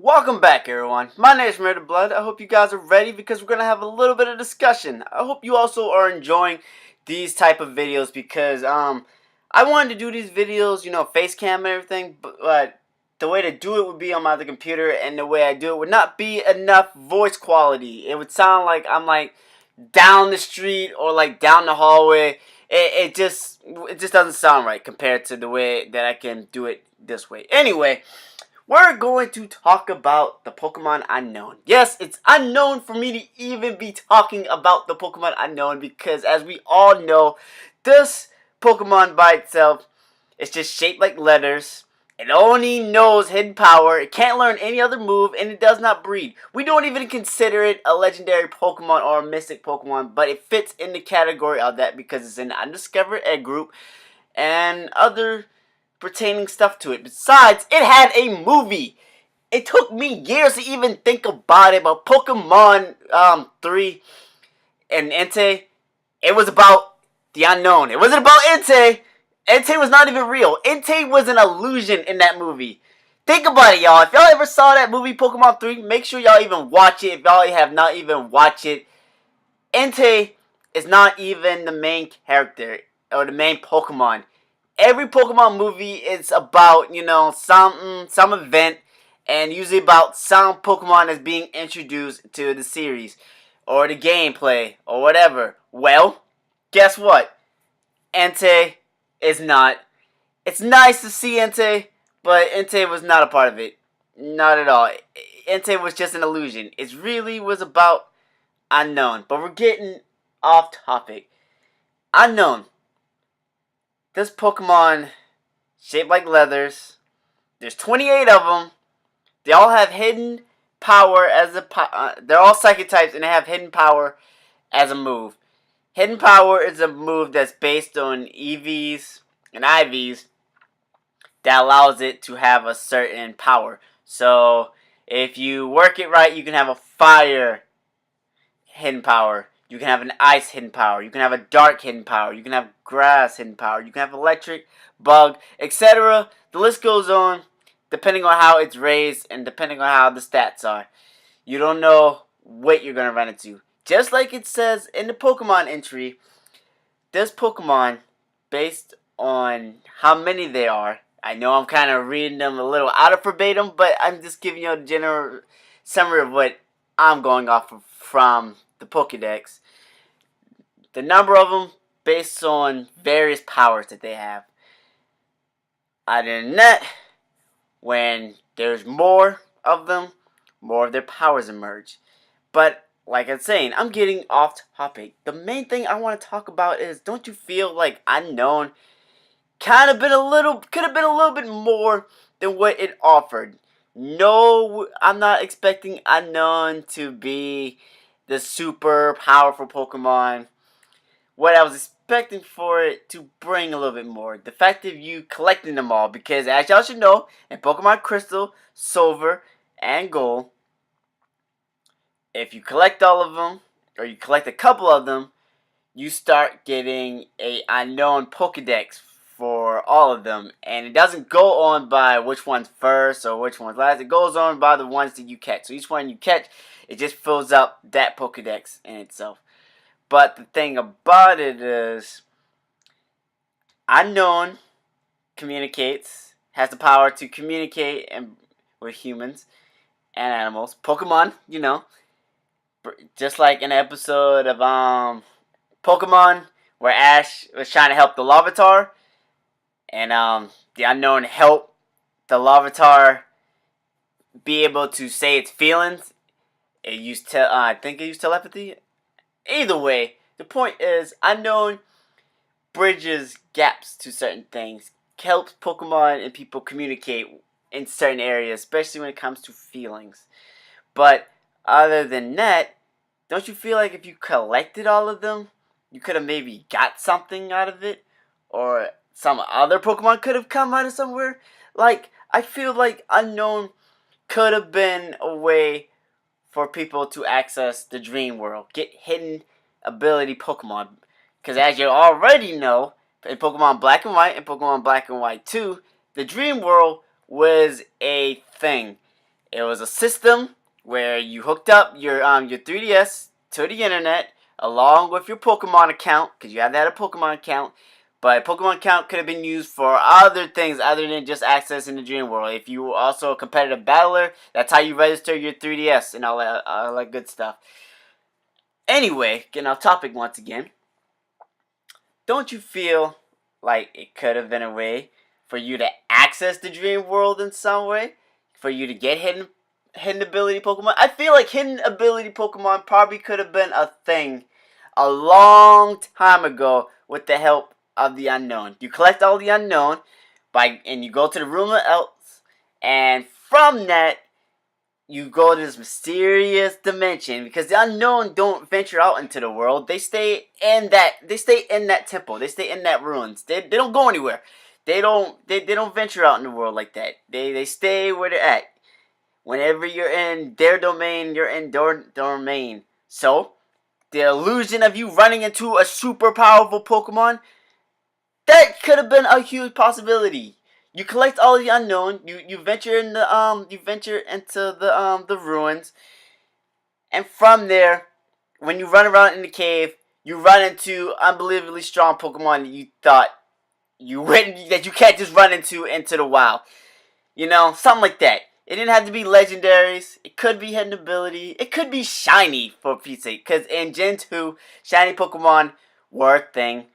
Welcome back, everyone. My name is Murder Blood. I hope you guys are ready because we're gonna have a little bit of discussion. I hope you also are enjoying these type of videos because I wanted to do these videos, face cam and everything, but the way to do it would be on my other computer, and the way I do it would not be enough voice quality. It would sound like I'm like down the street or like down the hallway. It just doesn't sound right compared to the way that I can do it this way. Anyway. We're going to talk about the Pokemon Unown. Yes, it's unknown for me to even be talking about the Pokemon Unown because, as we all know, this Pokemon by itself is just shaped like letters. It only knows hidden power. It can't learn any other move, and it does not breed. We don't even consider it a legendary Pokemon or a mystic Pokemon, but it fits in the category of that because it's an undiscovered egg group and other pertaining stuff to it. Besides, it had a movie. It took me years to even think about it, but Pokemon 3 and Entei, it was about the unknown. It wasn't about Entei. Entei was not even real. Entei was an illusion in that movie. Think about it, y'all. If y'all ever saw that movie, Pokemon 3, make sure y'all even watch it. If y'all have not even watched it, Entei is not even the main character or the main Pokemon. Every Pokemon movie is about, some event, and usually about some Pokemon that's being introduced to the series, or the gameplay, or whatever. Well, guess what? Entei is not. It's nice to see Entei, but Entei was not a part of it. Not at all. Entei was just an illusion. It really was about Unown. But we're getting off topic. Unown. This Pokemon, shaped like leathers. There's 28 of them. They all have hidden power as they're all psychic types, and they have hidden power as a move. Hidden power is a move that's based on EVs and IVs that allows it to have a certain power. So if you work it right, you can have a fire hidden power. You can have an ice hidden power. You can have a dark hidden power. You can have grass hidden power. You can have electric, bug, etc. The list goes on depending on how it's raised and depending on how the stats are. You don't know what you're going to run into. Just like it says in the Pokemon entry, this Pokemon, based on how many there are, I know I'm kind of reading them a little out of verbatim, but I'm just giving you a general summary of what I'm going off of from the Pokedex. The number of them based on various powers that they have. Other than that, when there's more of them, more of their powers emerge. But like I'm saying, I'm getting off topic. The main thing I want to talk about is, don't you feel like Unown could have been a little bit more than what it offered? No, I'm not expecting Unown to be the super powerful Pokemon. What I was expecting for it to bring a little bit more. The fact of you collecting them all, because as y'all should know, in Pokemon Crystal, Silver, and Gold, if you collect all of them, or you collect a couple of them, you start getting a Unown Pokedex for all of them. And it doesn't go on by which one's first or which one's last. It goes on by the ones that you catch. So each one you catch, it just fills up that Pokedex in itself. But the thing about it is, Unown communicates, has the power to communicate with humans and animals. Pokemon, just like in an episode of Pokemon where Ash was trying to help the Larvitar, and the Unown helped the Larvitar be able to say its feelings. I think it used telepathy. Either way, the point is, Unown bridges gaps to certain things, helps Pokemon and people communicate in certain areas, especially when it comes to feelings. But other than that, don't you feel like if you collected all of them, you could have maybe got something out of it? Or some other Pokemon could have come out of somewhere? Like, I feel like Unown could have been a way for people to access the dream world, get hidden ability Pokemon. Because as you already know, in Pokemon Black and White and Pokemon Black and White 2, the dream world was a thing. It was a system where you hooked up your 3DS to the internet along with your Pokemon account, because you had to have a Pokemon account. But Pokemon account could have been used for other things other than just accessing the dream world. If you were also a competitive battler, that's how you register your 3DS and all that good stuff. Anyway, getting off topic once again. Don't you feel like it could have been a way for you to access the dream world in some way? For you to get hidden ability Pokemon? I feel like hidden ability Pokemon probably could have been a thing a long time ago with the help of the Unown. You collect all the Unown and you go to the room of Elves, and from that you go to this mysterious dimension, because the Unown don't venture out into the world. They stay in that temple. They stay in that ruins. They don't go anywhere. They don't venture out in the world like that. They stay where they're at. Whenever you're in their domain, you're in their domain. So the illusion of you running into a super powerful Pokemon, that could have been a huge possibility. You collect all the Unown. You venture into the ruins, and from there, when you run around in the cave, you run into unbelievably strong Pokemon that you thought that you can't just run into the wild. You know, something like that. It didn't have to be legendaries. It could be hidden ability. It could be shiny, for Pete's sake. Because in Gen 2, shiny Pokemon were a thing.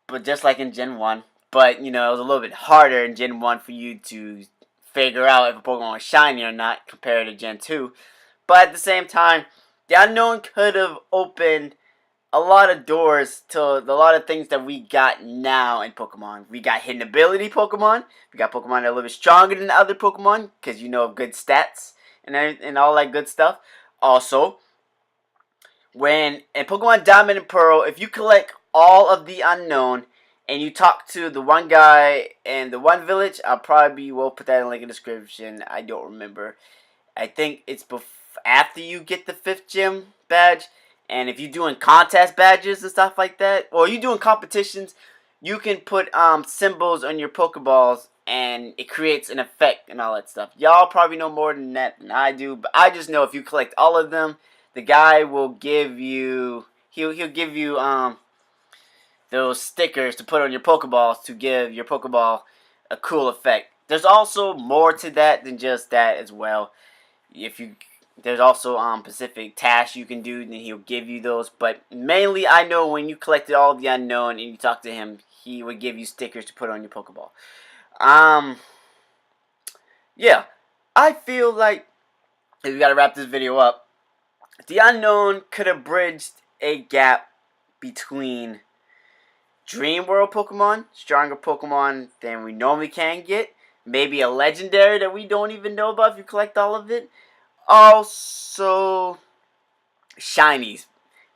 But just like in Gen 1. But, you know, it was a little bit harder in Gen 1 for you to figure out if a Pokemon was shiny or not compared to Gen 2. But at the same time, the Unown could have opened a lot of doors to a lot of things that we got now in Pokemon. We got hidden ability Pokemon. We got Pokemon that are a little bit stronger than the other Pokemon, because you know, good stats and all that good stuff. Also, when in Pokemon Diamond and Pearl, if you collect all of the Unown and you talk to the one guy in the one village, will put that in link in the description. I don't remember. I think it's after you get the 5th gym badge. And if you're doing contest badges and stuff like that, or you're doing competitions, you can put symbols on your Pokeballs, and it creates an effect and all that stuff. Y'all probably know more than that than I do, but I just know if you collect all of them, the guy will give you he'll give you those stickers to put on your Pokeballs to give your Pokeball a cool effect. There's also more to that than just that as well. There's also specific tasks you can do, and he'll give you those. But mainly, I know when you collected all the Unown and you talk to him, he would give you stickers to put on your Pokeball. Yeah, I feel like if we gotta wrap this video up, the Unown could have bridged a gap between Dream World Pokemon, stronger Pokemon than we normally can get. Maybe a legendary that we don't even know about if you collect all of it. Also, shinies.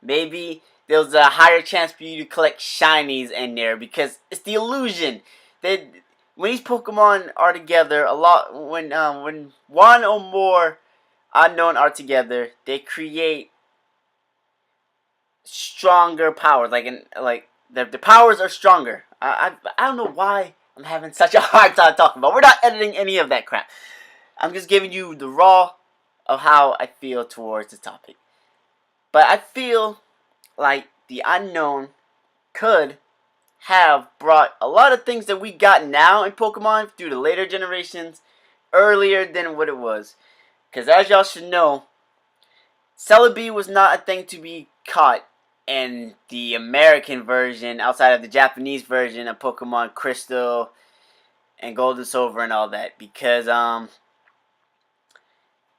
Maybe there's a higher chance for you to collect shinies in there, because it's the illusion that when these Pokemon are together, when one or more Unown are together, they create stronger powers. The powers are stronger. I don't know why I'm having such a hard time talking about. We're not editing any of that crap. I'm just giving you the raw of how I feel towards the topic. But I feel like the Unown could have brought a lot of things that we got now in Pokemon through the later generations earlier than what it was. Because as y'all should know, Celebi was not a thing to be caught in the American version outside of the Japanese version of Pokemon Crystal and Gold and Silver and all that. Because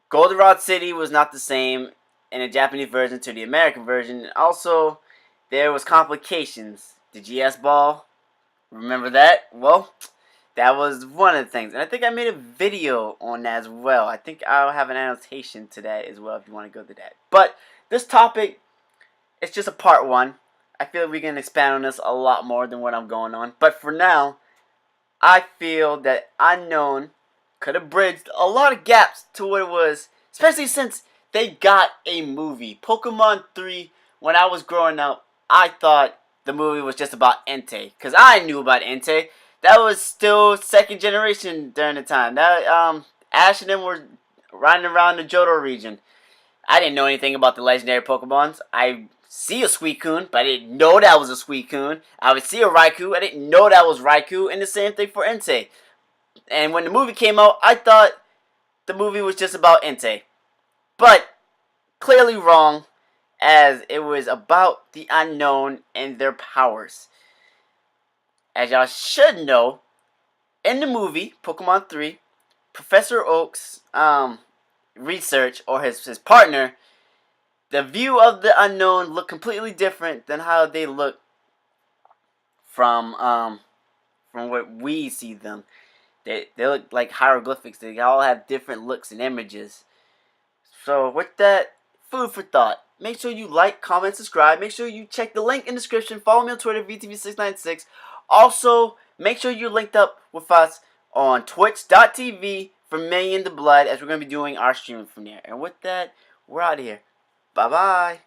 Goldenrod City was not the same in the Japanese version to the American version. Also, there was complications. The GS Ball, remember that? Well, that was one of the things. And I think I made a video on that as well. I think I'll have an annotation to that as well if you want to go to that. But this topic, it's just a part 1. I feel like we can expand on this a lot more than what I'm going on. But for now, I feel that Unown could have bridged a lot of gaps to what it was, especially since they got a movie. Pokemon 3, when I was growing up, I thought the movie was just about Entei, because I knew about Entei. That was still 2nd generation during the time. Ash and them were riding around the Johto region. I didn't know anything about the legendary Pokemons. I see a Suicune, but I didn't know that was a Suicune. I would see a Raikou, I didn't know that was Raikou, and the same thing for Entei. And when the movie came out, I thought the movie was just about Entei. But clearly wrong, as it was about the Unown and their powers. As y'all should know, in the movie Pokemon 3, Professor Oak's research, or his partner, the view of the Unown looked completely different than how they look from what we see them. They look like hieroglyphics. They all have different looks and images. So with that, food for thought. Make sure you like, comment, subscribe. Make sure you check the link in the description. Follow me on Twitter, VTV696. Also, make sure you're linked up with us on twitch.tv for Million the Blood, as we're going to be doing our streaming from there. And with that, we're out of here. Bye-bye.